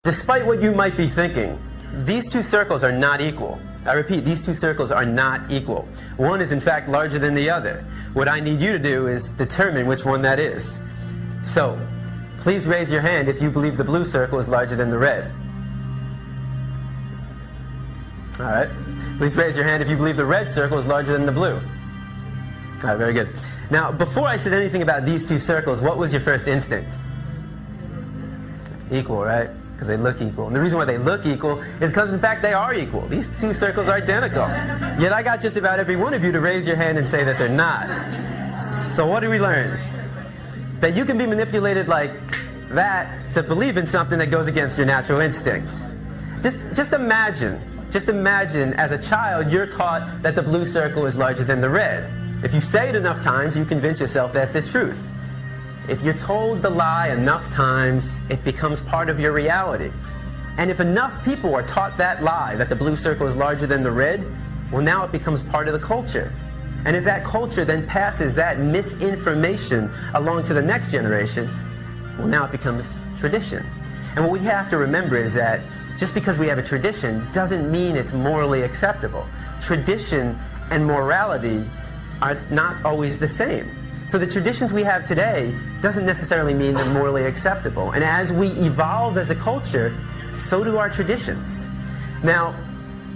Despite what you might be thinking, these two circles are not equal. I repeat, these two circles are not equal. One is in fact larger than the other. What I need you to do is determine which one that is. So, please raise your hand if you believe the blue circle is larger than the red. Alright. Please raise your hand if you believe the red circle is larger than the blue. Alright, very good. Now, before I said anything about these two circles, what was your first instinct? Equal, right? Because they look equal. And the reason why they look equal is because, in fact, they are equal. These two circles are identical. Yet I got just about every one of you to raise your hand and say that they're not. So what do we learn? That you can be manipulated like that to believe in something that goes against your natural instinct. Just imagine as a child you're taught that the blue circle is larger than the red. If you say it enough times, you convince yourself that's the truth. If you're told the lie enough times, it becomes part of your reality. And if enough people are taught that lie, that the blue circle is larger than the red, well, now it becomes part of the culture. And if that culture then passes that misinformation along to the next generation, well, now it becomes tradition. And what we have to remember is that just because we have a tradition doesn't mean it's morally acceptable. Tradition and morality are not always the same. So the traditions we have today doesn't necessarily mean they're morally acceptable. And as we evolve as a culture, so do our traditions. Now,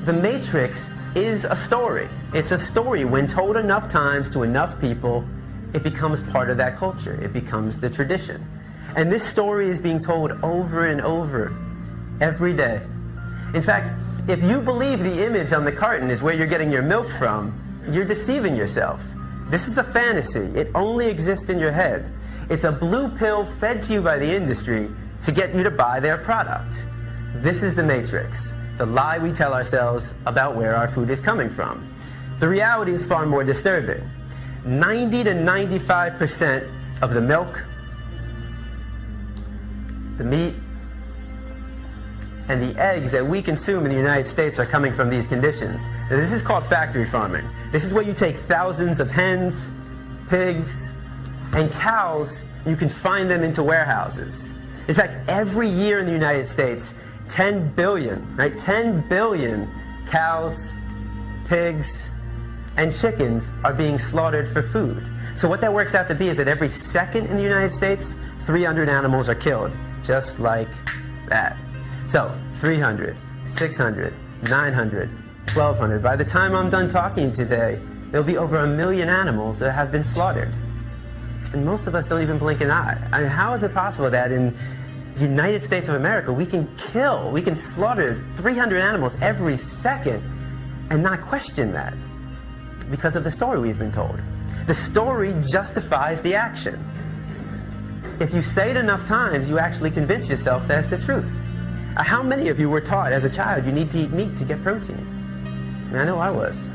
The Matrix is a story. It's a story. When told enough times to enough people, it becomes part of that culture. It becomes the tradition. And this story is being told over and over every day. In fact, if you believe the image on the carton is where you're getting your milk from, you're deceiving yourself. This is a fantasy. It only exists in your head. It's a blue pill fed to you by the industry to get you to buy their product. This is the Matrix, the lie we tell ourselves about where our food is coming from. The reality is far more disturbing. 90 to 95% of the milk, the meat, and the eggs that we consume in the United States are coming from these conditions. Now, this is called factory farming. This is where you take thousands of hens, pigs, and cows, you can find them into warehouses. In fact, every year in the United States, 10 billion, right? 10 billion cows, pigs, and chickens are being slaughtered for food. So what that works out to be is that every second in the United States, 300 animals are killed, just like that. So, 300, 600, 900, 1,200. By the time I'm done talking today, there'll be over 1 million animals that have been slaughtered. And most of us don't even blink an eye. I mean, how is it possible that in the United States of America we can slaughter 300 animals every second and not question that? Because of the story we've been told. The story justifies the action. If you say it enough times, you actually convince yourself that's the truth. How many of you were taught as a child you need to eat meat to get protein? And I know I was.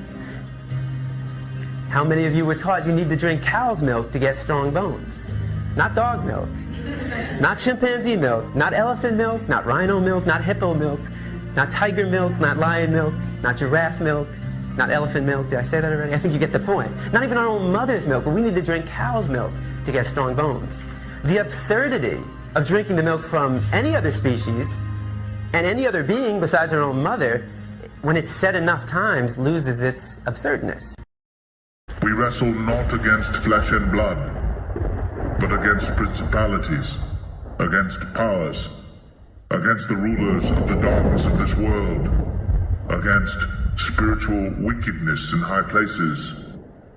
How many of you were taught you need to drink cow's milk to get strong bones? Not dog milk, not chimpanzee milk, not elephant milk, not rhino milk, not hippo milk, not tiger milk, not lion milk, not giraffe milk, not elephant milk. Did I say that already? I think you get the point. Not even our own mother's milk, but we need to drink cow's milk to get strong bones. The absurdity of drinking the milk from any other species and any other being besides our own mother, when it's said enough times, loses its absurdness. We wrestle not against flesh and blood, but against principalities, against powers, against the rulers of the darkness of this world, against spiritual wickedness in high places.